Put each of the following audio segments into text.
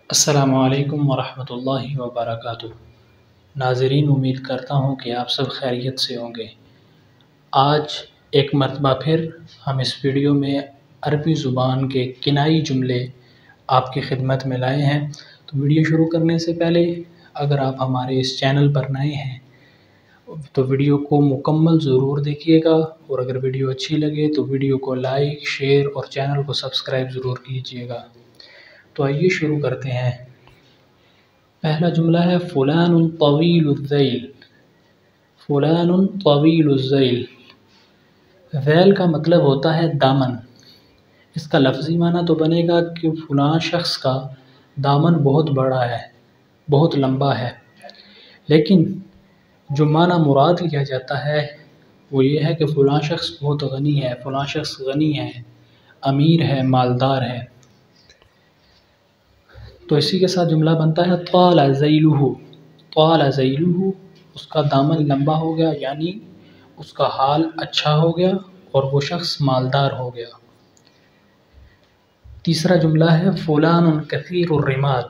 السلام علیکم ورحمۃ اللہ وبرکاتہ۔ ناظرین، امید کرتا ہوں کہ آپ سب خیریت سے ہوں گے۔ آج ایک مرتبہ پھر ہم اس ویڈیو میں عربی زبان کے کنائی جملے آپ کی خدمت میں لائے ہیں۔ تو ویڈیو شروع کرنے سے پہلے اگر آپ ہمارے اس چینل پر نئے ہیں تو ویڈیو کو مکمل ضرور دیکھیے گا، اور اگر ویڈیو اچھی لگے تو ویڈیو کو لائک، شیئر اور چینل کو سبسکرائب ضرور کیجیے گا۔ تو آئیے شروع کرتے ہیں۔ پہلا جملہ ہے فلان طویل الذیل۔ فلان طویل الذیل، ذیل کا مطلب ہوتا ہے دامن۔ اس کا لفظی معنی تو بنے گا کہ فلاں شخص کا دامن بہت بڑا ہے، بہت لمبا ہے، لیکن جو معنی مراد لیا جاتا ہے وہ یہ ہے کہ فلاں شخص بہت غنی ہے، فلاں شخص غنی ہے، امیر ہے، مالدار ہے۔ تو اسی کے ساتھ جملہ بنتا ہے طال ذیلہ۔ طال ذیلہ، اس کا دامن لمبا ہو گیا، یعنی اس کا حال اچھا ہو گیا اور وہ شخص مالدار ہو گیا۔ تیسرا جملہ ہے فلان کثیر الرماد۔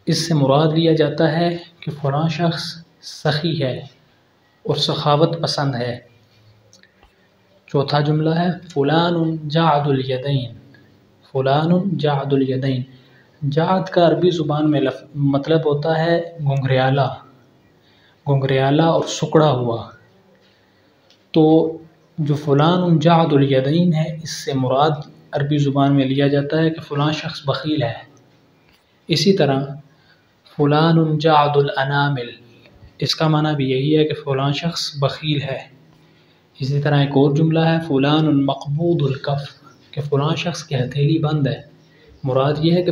اس سے مراد لیا جاتا ہے کہ فلاں شخص سخی ہے اور سخاوت پسند ہے۔ چوتھا جملہ ہے فلان جعد الیدین۔ فلان جعد الیدین، جعد کا عربی زبان میں مطلب ہوتا ہے گھنگریالا، گھنگریالا اور سکڑا ہوا۔ تو جو فلان جعد الیدین ہے، اس سے مراد عربی زبان میں لیا جاتا ہے کہ فلاں شخص بخیل ہے۔ اسی طرح فلان جعد الانامل، اس کا معنی بھی یہی ہے کہ فلاں شخص بخیل ہے۔ اسی طرح ایک اور جملہ ہے فلان مقبوض الکف، کہ فلاں شخص کی ہتھیلی بند ہے، مراد یہ ہے کہ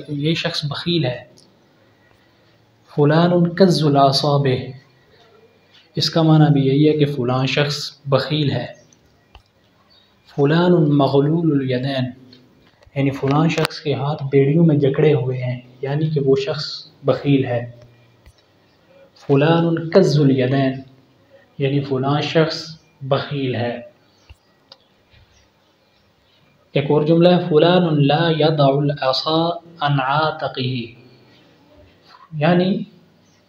یہ شخص بخیل ہے۔ فلان کز الاعصاب، اس کا معنی بھی یہی ہے کہ فلاں شخص بخیل ہے۔ فلان مغلول الیدین، یعنی فلاں شخص کے ہاتھ بیڑیوں میں جکڑے ہوئے ہیں، یعنی کہ وہ شخص بخیل ہے۔ فلان کز الیدین، یعنی فلاں شخص بخیل ہے۔ ایک اور جملہ ہے فلان لا یضع العصا عن عاتقہ، یعنی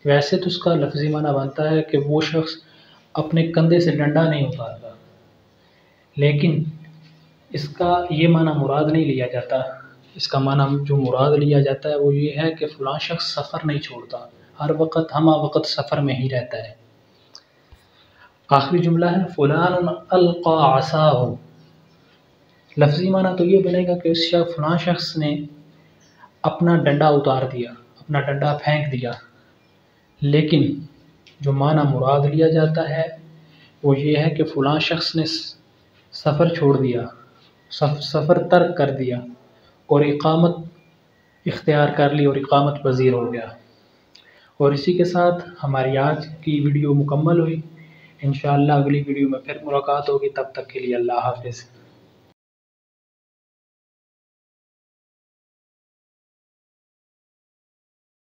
ویسے تو اس کا لفظی معنی بنتا ہے کہ وہ شخص اپنے کندھے سے ڈنڈا نہیں اتارتا، لیکن اس کا یہ معنی مراد نہیں لیا جاتا۔ اس کا معنی جو مراد لیا جاتا ہے وہ یہ ہے کہ فلاں شخص سفر نہیں چھوڑتا، ہر وقت ہمہ وقت سفر میں ہی رہتا ہے۔ آخری جملہ ہے فلان القى عصاہ۔ لفظی معنی تو یہ بنے گا کہ فلاں شخص نے اپنا ڈنڈا اتار دیا، اپنا ڈنڈا پھینک دیا، لیکن جو معنی مراد لیا جاتا ہے وہ یہ ہے کہ فلاں شخص نے سفر چھوڑ دیا، سفر ترک کر دیا اور اقامت اختیار کر لی اور اقامت پذیر ہو گیا۔ اور اسی کے ساتھ ہماری آج کی ویڈیو مکمل ہوئی۔ انشاءاللہ اگلی ویڈیو میں پھر ملاقات ہوگی، تب تک کے لیے اللہ حافظ۔